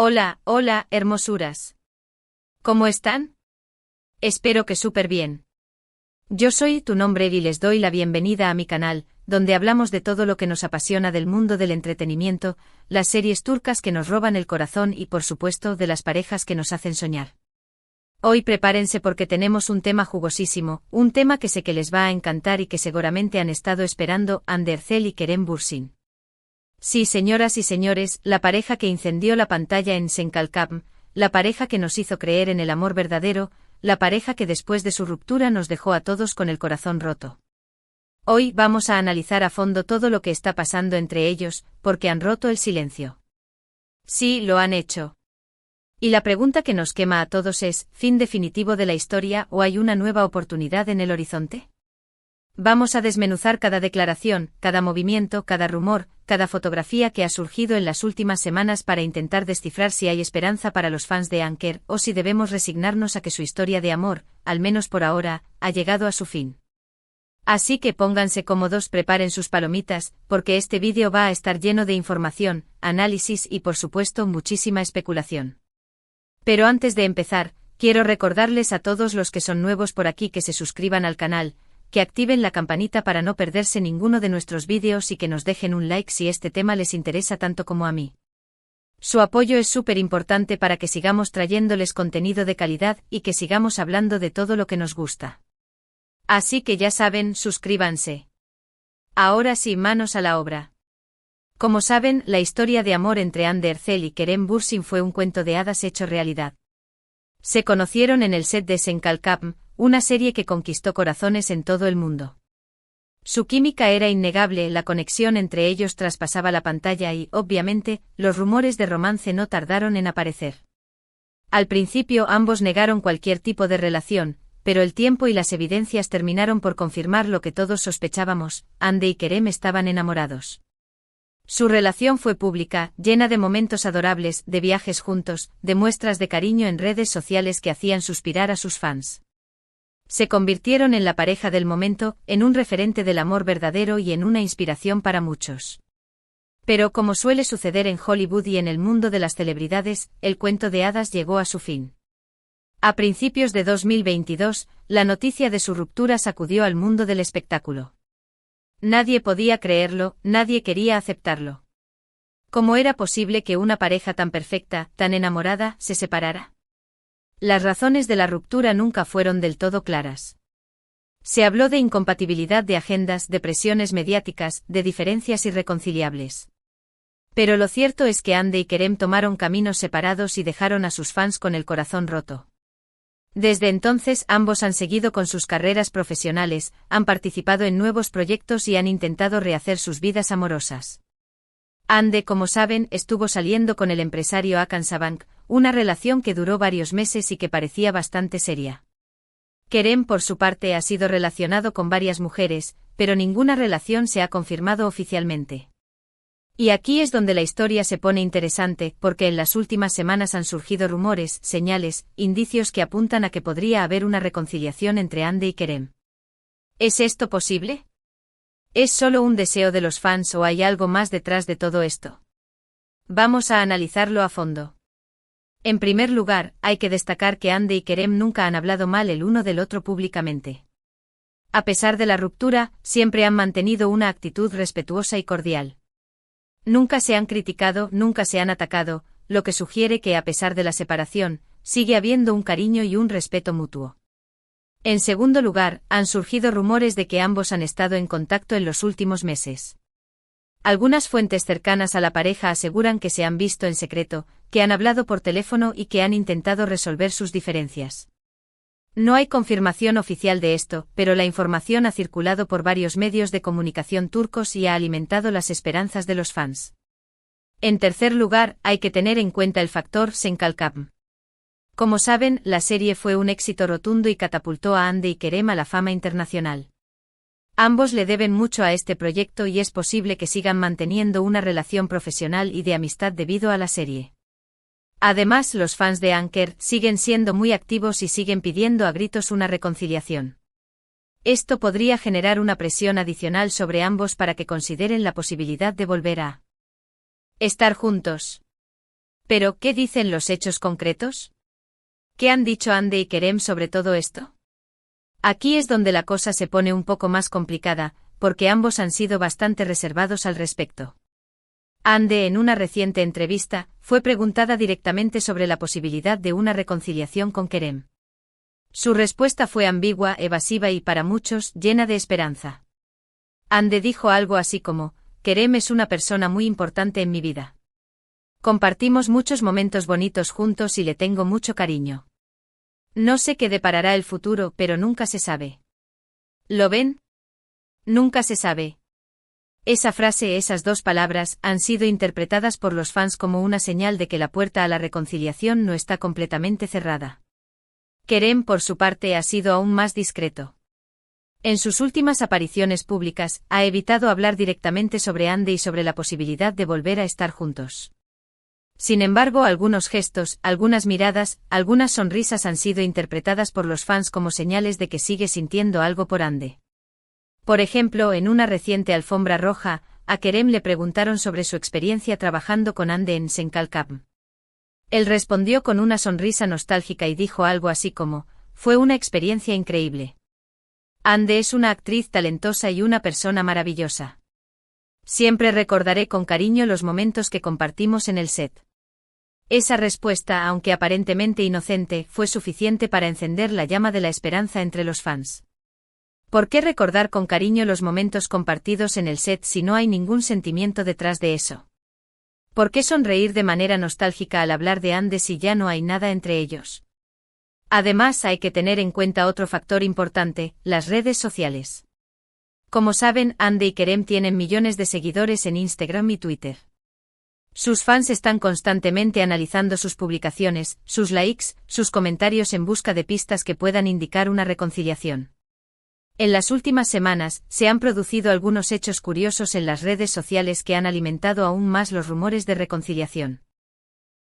Hola, hola, hermosuras. ¿Cómo están? Espero que súper bien. Yo soy tu nombre y les doy la bienvenida a mi canal, donde hablamos de todo lo que nos apasiona del mundo del entretenimiento, las series turcas que nos roban el corazón y por supuesto de las parejas que nos hacen soñar. Hoy prepárense porque tenemos un tema jugosísimo, un tema que sé que les va a encantar y que seguramente han estado esperando, Hande Erçel y Kerem Bürsin. Sí, señoras y señores, la pareja que incendió la pantalla en Senkalkam, la pareja que nos hizo creer en el amor verdadero, la pareja que después de su ruptura nos dejó a todos con el corazón roto. Hoy vamos a analizar a fondo todo lo que está pasando entre ellos, porque han roto el silencio. Sí, lo han hecho. Y la pregunta que nos quema a todos es, ¿fin definitivo de la historia o hay una nueva oportunidad en el horizonte? Vamos a desmenuzar cada declaración, cada movimiento, cada rumor, cada fotografía que ha surgido en las últimas semanas para intentar descifrar si hay esperanza para los fans de Anker o si debemos resignarnos a que su historia de amor, al menos por ahora, ha llegado a su fin. Así que pónganse cómodos, preparen sus palomitas, porque este vídeo va a estar lleno de información, análisis y por supuesto muchísima especulación. Pero antes de empezar, quiero recordarles a todos los que son nuevos por aquí que se suscriban al canal, que activen la campanita para no perderse ninguno de nuestros vídeos y que nos dejen un like si este tema les interesa tanto como a mí. Su apoyo es súper importante para que sigamos trayéndoles contenido de calidad y que sigamos hablando de todo lo que nos gusta. Así que ya saben, suscríbanse. Ahora sí, manos a la obra. Como saben, la historia de amor entre Hande Erçel y Kerem Bürsin fue un cuento de hadas hecho realidad. Se conocieron en el set de Senkalkam, una serie que conquistó corazones en todo el mundo. Su química era innegable, la conexión entre ellos traspasaba la pantalla y, obviamente, los rumores de romance no tardaron en aparecer. Al principio ambos negaron cualquier tipo de relación, pero el tiempo y las evidencias terminaron por confirmar lo que todos sospechábamos: Hande y Kerem estaban enamorados. Su relación fue pública, llena de momentos adorables, de viajes juntos, de muestras de cariño en redes sociales que hacían suspirar a sus fans. Se convirtieron en la pareja del momento, en un referente del amor verdadero y en una inspiración para muchos. Pero como suele suceder en Hollywood y en el mundo de las celebridades, el cuento de hadas llegó a su fin. A principios de 2022, la noticia de su ruptura sacudió al mundo del espectáculo. Nadie podía creerlo, nadie quería aceptarlo. ¿Cómo era posible que una pareja tan perfecta, tan enamorada, se separara? Las razones de la ruptura nunca fueron del todo claras. Se habló de incompatibilidad de agendas, de presiones mediáticas, de diferencias irreconciliables. Pero lo cierto es que Hande y Kerem tomaron caminos separados y dejaron a sus fans con el corazón roto. Desde entonces ambos han seguido con sus carreras profesionales, han participado en nuevos proyectos y han intentado rehacer sus vidas amorosas. Hande, como saben, estuvo saliendo con el empresario Hakan Sabank, una relación que duró varios meses y que parecía bastante seria. Kerem, por su parte, ha sido relacionado con varias mujeres, pero ninguna relación se ha confirmado oficialmente. Y aquí es donde la historia se pone interesante, porque en las últimas semanas han surgido rumores, señales, indicios que apuntan a que podría haber una reconciliación entre Hande y Kerem. ¿Es esto posible? ¿Es solo un deseo de los fans o hay algo más detrás de todo esto? Vamos a analizarlo a fondo. En primer lugar, hay que destacar que Hande y Kerem nunca han hablado mal el uno del otro públicamente. A pesar de la ruptura, siempre han mantenido una actitud respetuosa y cordial. Nunca se han criticado, nunca se han atacado, lo que sugiere que a pesar de la separación, sigue habiendo un cariño y un respeto mutuo. En segundo lugar, han surgido rumores de que ambos han estado en contacto en los últimos meses. Algunas fuentes cercanas a la pareja aseguran que se han visto en secreto, que han hablado por teléfono y que han intentado resolver sus diferencias. No hay confirmación oficial de esto, pero la información ha circulado por varios medios de comunicación turcos y ha alimentado las esperanzas de los fans. En tercer lugar, hay que tener en cuenta el factor Senkalkam. Como saben, la serie fue un éxito rotundo y catapultó a Hande y Kerem a la fama internacional. Ambos le deben mucho a este proyecto y es posible que sigan manteniendo una relación profesional y de amistad debido a la serie. Además, los fans de Anker siguen siendo muy activos y siguen pidiendo a gritos una reconciliación. Esto podría generar una presión adicional sobre ambos para que consideren la posibilidad de volver a estar juntos. Pero, ¿qué dicen los hechos concretos? ¿Qué han dicho Ande y Kerem sobre todo esto? Aquí es donde la cosa se pone un poco más complicada, porque ambos han sido bastante reservados al respecto. Ande, en una reciente entrevista, fue preguntada directamente sobre la posibilidad de una reconciliación con Kerem. Su respuesta fue ambigua, evasiva y, para muchos, llena de esperanza. Ande dijo algo así como: Kerem es una persona muy importante en mi vida. Compartimos muchos momentos bonitos juntos y le tengo mucho cariño. No sé qué deparará el futuro, pero nunca se sabe. ¿Lo ven? Nunca se sabe. Esa frase, esas dos palabras, han sido interpretadas por los fans como una señal de que la puerta a la reconciliación no está completamente cerrada. Kerem, por su parte, ha sido aún más discreto. En sus últimas apariciones públicas, ha evitado hablar directamente sobre Ande y sobre la posibilidad de volver a estar juntos. Sin embargo, algunos gestos, algunas miradas, algunas sonrisas han sido interpretadas por los fans como señales de que sigue sintiendo algo por Ande. Por ejemplo, en una reciente alfombra roja, a Kerem le preguntaron sobre su experiencia trabajando con Ande en Senkalkam. Él respondió con una sonrisa nostálgica y dijo algo así como: fue una experiencia increíble. Ande es una actriz talentosa y una persona maravillosa. Siempre recordaré con cariño los momentos que compartimos en el set. Esa respuesta, aunque aparentemente inocente, fue suficiente para encender la llama de la esperanza entre los fans. ¿Por qué recordar con cariño los momentos compartidos en el set si no hay ningún sentimiento detrás de eso? ¿Por qué sonreír de manera nostálgica al hablar de Ande si ya no hay nada entre ellos? Además, hay que tener en cuenta otro factor importante: las redes sociales. Como saben, Ande y Kerem tienen millones de seguidores en Instagram y Twitter. Sus fans están constantemente analizando sus publicaciones, sus likes, sus comentarios en busca de pistas que puedan indicar una reconciliación. En las últimas semanas, se han producido algunos hechos curiosos en las redes sociales que han alimentado aún más los rumores de reconciliación.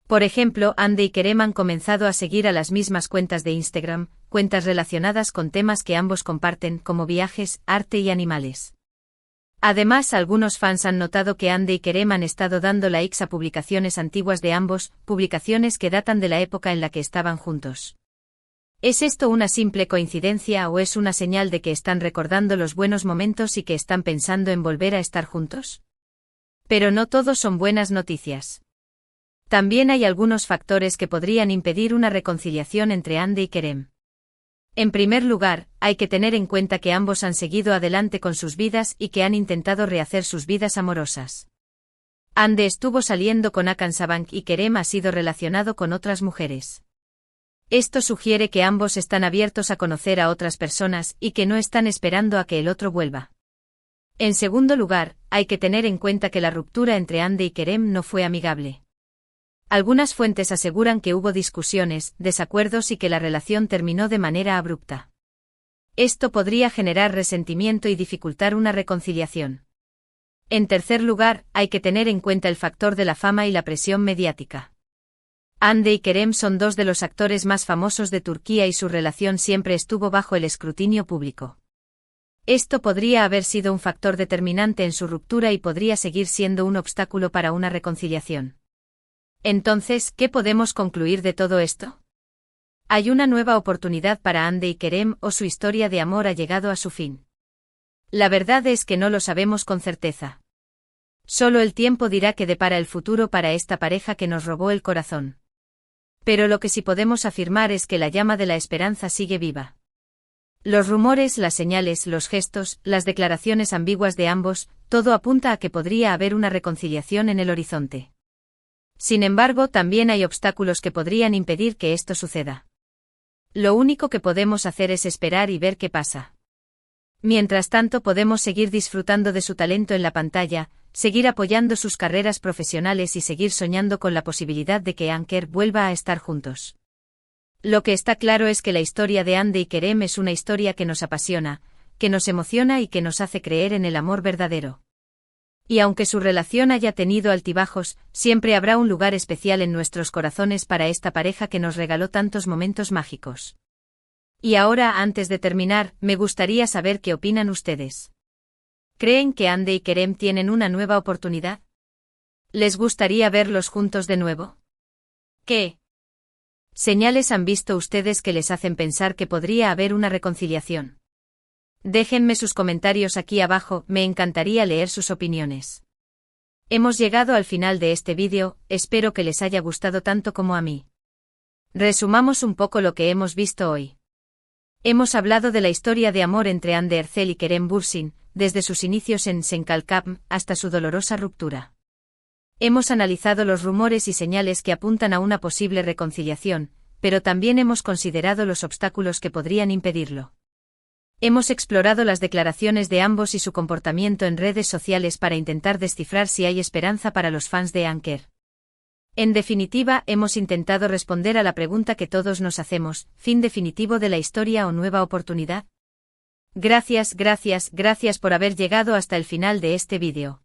Por ejemplo, Ande y Kerem han comenzado a seguir a las mismas cuentas de Instagram, cuentas relacionadas con temas que ambos comparten, como viajes, arte y animales. Además, algunos fans han notado que Ande y Kerem han estado dando likes a publicaciones antiguas de ambos, publicaciones que datan de la época en la que estaban juntos. ¿Es esto una simple coincidencia o es una señal de que están recordando los buenos momentos y que están pensando en volver a estar juntos? Pero no todos son buenas noticias. También hay algunos factores que podrían impedir una reconciliación entre Ande y Kerem. En primer lugar, hay que tener en cuenta que ambos han seguido adelante con sus vidas y que han intentado rehacer sus vidas amorosas. Ande estuvo saliendo con Hakan Sabank y Kerem ha sido relacionado con otras mujeres. Esto sugiere que ambos están abiertos a conocer a otras personas y que no están esperando a que el otro vuelva. En segundo lugar, hay que tener en cuenta que la ruptura entre Ande y Kerem no fue amigable. Algunas fuentes aseguran que hubo discusiones, desacuerdos y que la relación terminó de manera abrupta. Esto podría generar resentimiento y dificultar una reconciliación. En tercer lugar, hay que tener en cuenta el factor de la fama y la presión mediática. Ande y Kerem son dos de los actores más famosos de Turquía y su relación siempre estuvo bajo el escrutinio público. Esto podría haber sido un factor determinante en su ruptura y podría seguir siendo un obstáculo para una reconciliación. Entonces, ¿qué podemos concluir de todo esto? ¿Hay una nueva oportunidad para Ande y Kerem o su historia de amor ha llegado a su fin? La verdad es que no lo sabemos con certeza. Solo el tiempo dirá qué depara el futuro para esta pareja que nos robó el corazón. Pero lo que sí podemos afirmar es que la llama de la esperanza sigue viva. Los rumores, las señales, los gestos, las declaraciones ambiguas de ambos, todo apunta a que podría haber una reconciliación en el horizonte. Sin embargo, también hay obstáculos que podrían impedir que esto suceda. Lo único que podemos hacer es esperar y ver qué pasa. Mientras tanto, podemos seguir disfrutando de su talento en la pantalla, seguir apoyando sus carreras profesionales y seguir soñando con la posibilidad de que Anker vuelva a estar juntos. Lo que está claro es que la historia de Ande y Kerem es una historia que nos apasiona, que nos emociona y que nos hace creer en el amor verdadero. Y aunque su relación haya tenido altibajos, siempre habrá un lugar especial en nuestros corazones para esta pareja que nos regaló tantos momentos mágicos. Y ahora, antes de terminar, me gustaría saber qué opinan ustedes. ¿Creen que Ande y Kerem tienen una nueva oportunidad? ¿Les gustaría verlos juntos de nuevo? ¿Qué señales han visto ustedes que les hacen pensar que podría haber una reconciliación? Déjenme sus comentarios aquí abajo, me encantaría leer sus opiniones. Hemos llegado al final de este vídeo, espero que les haya gustado tanto como a mí. Resumamos un poco lo que hemos visto hoy. Hemos hablado de la historia de amor entre Hande Erçel y Kerem Bürsin, desde sus inicios en Senkalkam hasta su dolorosa ruptura. Hemos analizado los rumores y señales que apuntan a una posible reconciliación, pero también hemos considerado los obstáculos que podrían impedirlo. Hemos explorado las declaraciones de ambos y su comportamiento en redes sociales para intentar descifrar si hay esperanza para los fans de Anker. En definitiva, hemos intentado responder a la pregunta que todos nos hacemos: ¿fin definitivo de la historia o nueva oportunidad? Gracias por haber llegado hasta el final de este vídeo.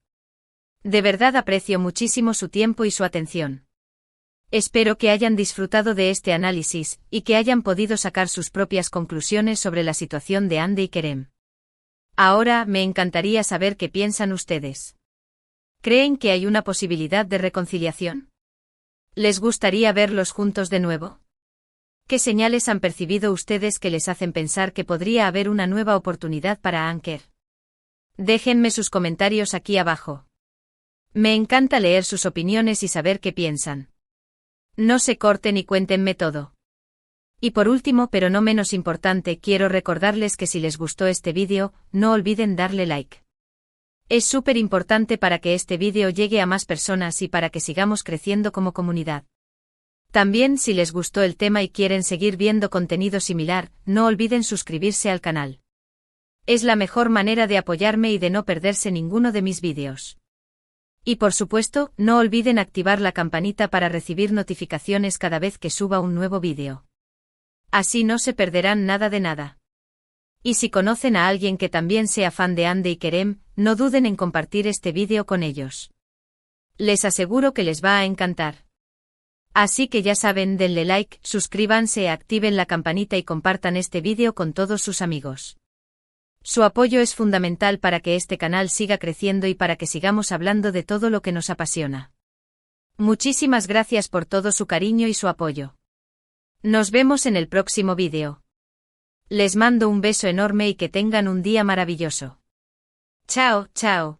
De verdad aprecio muchísimo su tiempo y su atención. Espero que hayan disfrutado de este análisis, y que hayan podido sacar sus propias conclusiones sobre la situación de Hande y Kerem. Ahora, me encantaría saber qué piensan ustedes. ¿Creen que hay una posibilidad de reconciliación? ¿Les gustaría verlos juntos de nuevo? ¿Qué señales han percibido ustedes que les hacen pensar que podría haber una nueva oportunidad para Anker? Déjenme sus comentarios aquí abajo. Me encanta leer sus opiniones y saber qué piensan. No se corten y cuéntenme todo. Y por último, pero no menos importante, quiero recordarles que si les gustó este vídeo, no olviden darle like. Es súper importante para que este vídeo llegue a más personas y para que sigamos creciendo como comunidad. También, si les gustó el tema y quieren seguir viendo contenido similar, no olviden suscribirse al canal. Es la mejor manera de apoyarme y de no perderse ninguno de mis vídeos. Y por supuesto, no olviden activar la campanita para recibir notificaciones cada vez que suba un nuevo vídeo. Así no se perderán nada de nada. Y si conocen a alguien que también sea fan de Hande y Kerem, no duden en compartir este vídeo con ellos. Les aseguro que les va a encantar. Así que ya saben, denle like, suscríbanse, activen la campanita y compartan este vídeo con todos sus amigos. Su apoyo es fundamental para que este canal siga creciendo y para que sigamos hablando de todo lo que nos apasiona. Muchísimas gracias por todo su cariño y su apoyo. Nos vemos en el próximo vídeo. Les mando un beso enorme y que tengan un día maravilloso. Chao.